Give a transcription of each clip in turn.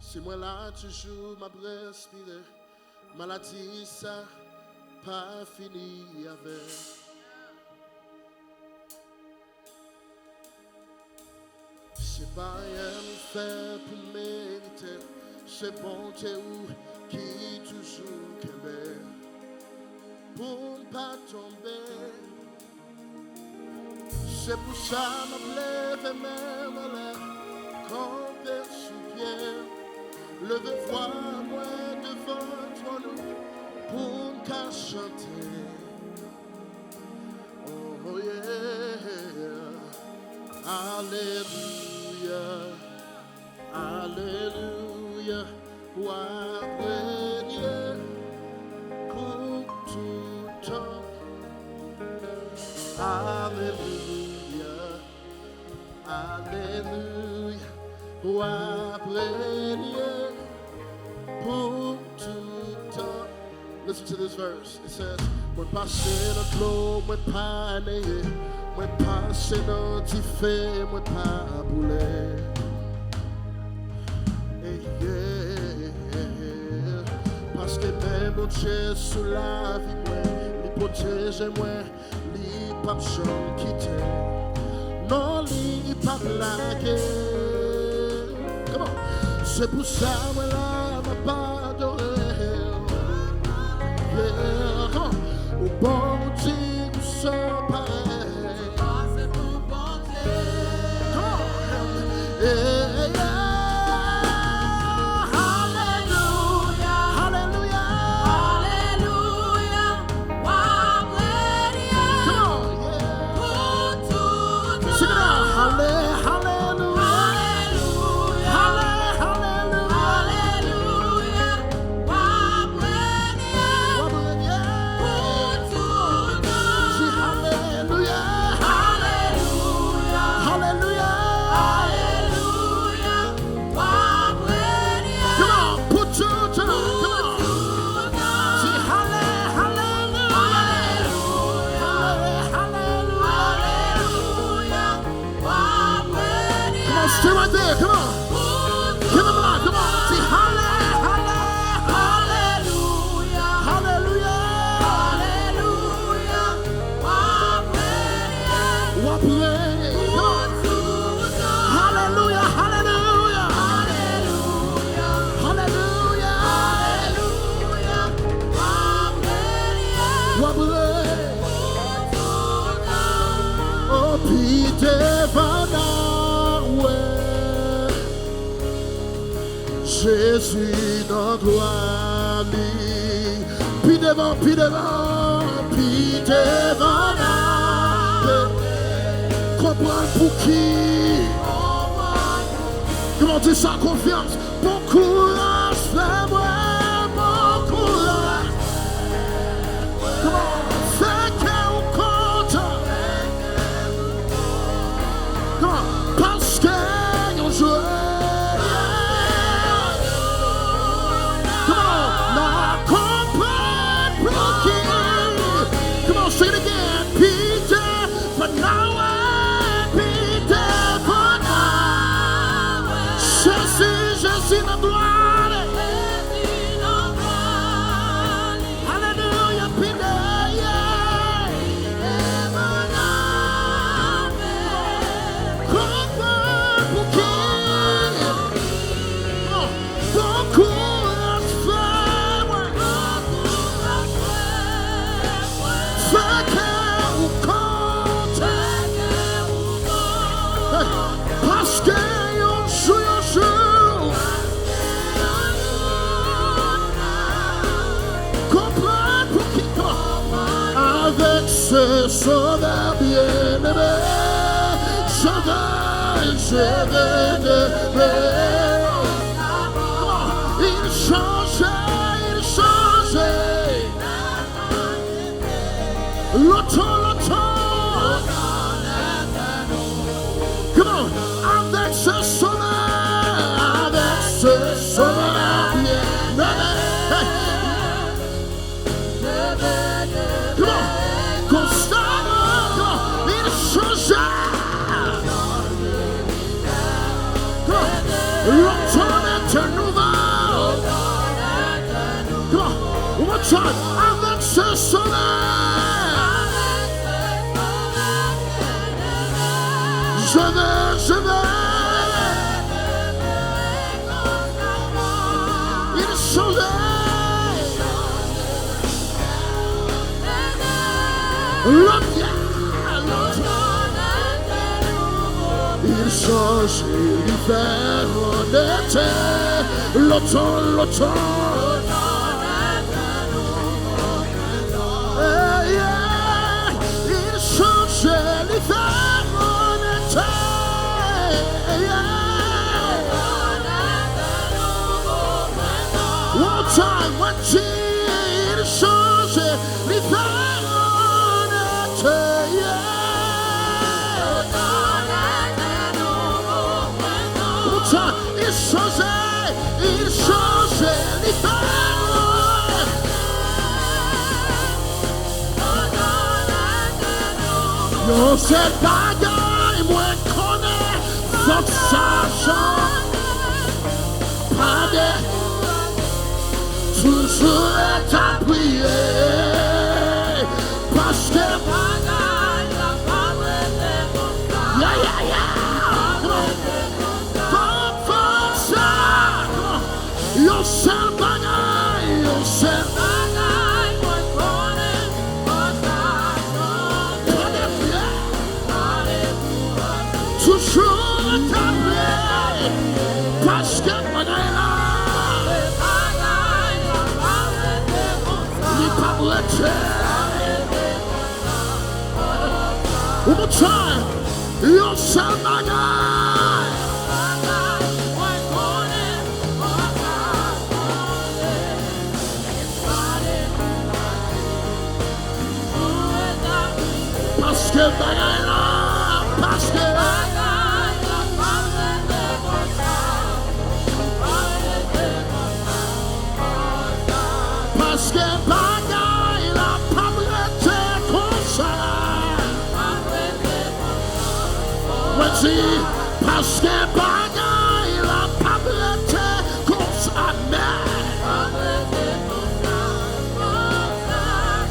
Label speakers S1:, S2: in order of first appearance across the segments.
S1: Si moi là toujours m'a respiré, maladie ça pas fini avec. C'est pas rien fait pour mériter, c'est bon Dieu qui toujours qu'aimait, pour ne pas tomber. C'est pour ça que je me lève même en l'air, camper sous pied. Levez voir moi devant nous pour qu'à chanter. Oh yeah, Alléluia, Alléluia, roi régner pour tout temps. Alléluia, Alléluia, roi régner pour tout temps. Listen to this verse. It says, moi passer dans l'eau, moi pas nayer, moi passer dans l'tifé, moi pas bouler. Parce que même mon Dieu sous la vie, moi, il protège moi, il pas me quitter. Non, il pas blaguer. Comment? C'est pour ça, moi là, m'a pas adoré. Au bon Dieu, nous sommes pareils. C'est pour bon Dieu. Alléluia, Alléluia, Alléluia. Pour tout temps. Sing it out. Alléluia, stay right there, come on. Give him life, come on. See, hallelujah, hallelujah, hallelujah. Wapre, come on. Hallelujah, hallelujah, hallelujah, hallelujah. Wapre, oh, Peter Vana. Jésus dans gloire, puis devant, puis devant, puis devant, comprendre pour qui, comment dire ça, confiance, bon courage, fais-moi, bon courage, comment, fais qu'on compte, comment, parce qu'on joue. Say it again, Peter, but now Peter, but now Jésus la gloire. Hallelujah, Peter, yeah. Comprends pour qui, beaucoup à faire. Parce que yon joue, comprends pour qui, avec ce sauveur bien-aimé, je vais aimer. Il changeait, l'automne. Come on, avec ce sauveur bien-aimé. Come on, constamment, il changeait. Come on, l'automne est un nouveau. Je veux. Il changeait. Il change, l'hiver en été, l'automne. Il change, l'hiver en été. One time, one time, il change, l'hiver en été. Il changeait l'hiver. Yo, c'est bagaille, moi connais, faut que ça change. Pas de, toujours est à prier, parce que bagaille, la parole est comme ça. Yo seul bagaille, moi connais, toujours établi, parce que bagaille là, il parle de terre. One more time, yo seul bagaille. Parce que bagaille là, parce que bagaille la pauvreté comme ça. Voici, parce que bagaille la pauvreté comme ça.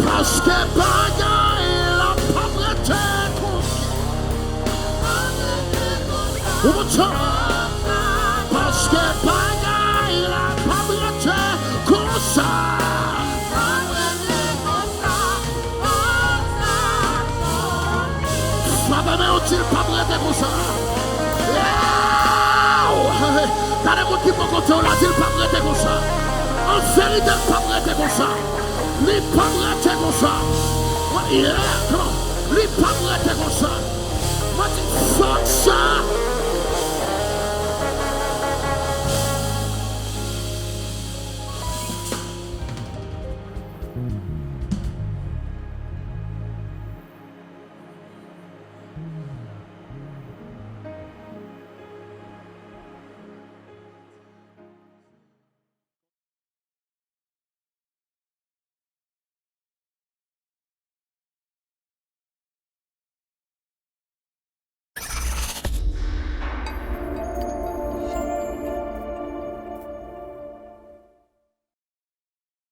S1: Parce que bagaille la pauvreté comme ça. Parce que bagaille la pauvreté comme ça. Father, mais on-t-il pauvreté comme ça? T'as des gens qui vont compter, on a dit pauvreté comme ça. En vérité, pauvreté comme ça. Les pauvreté comme ça. Yeah, come on. Les pauvreté comme ça. Fuck ça.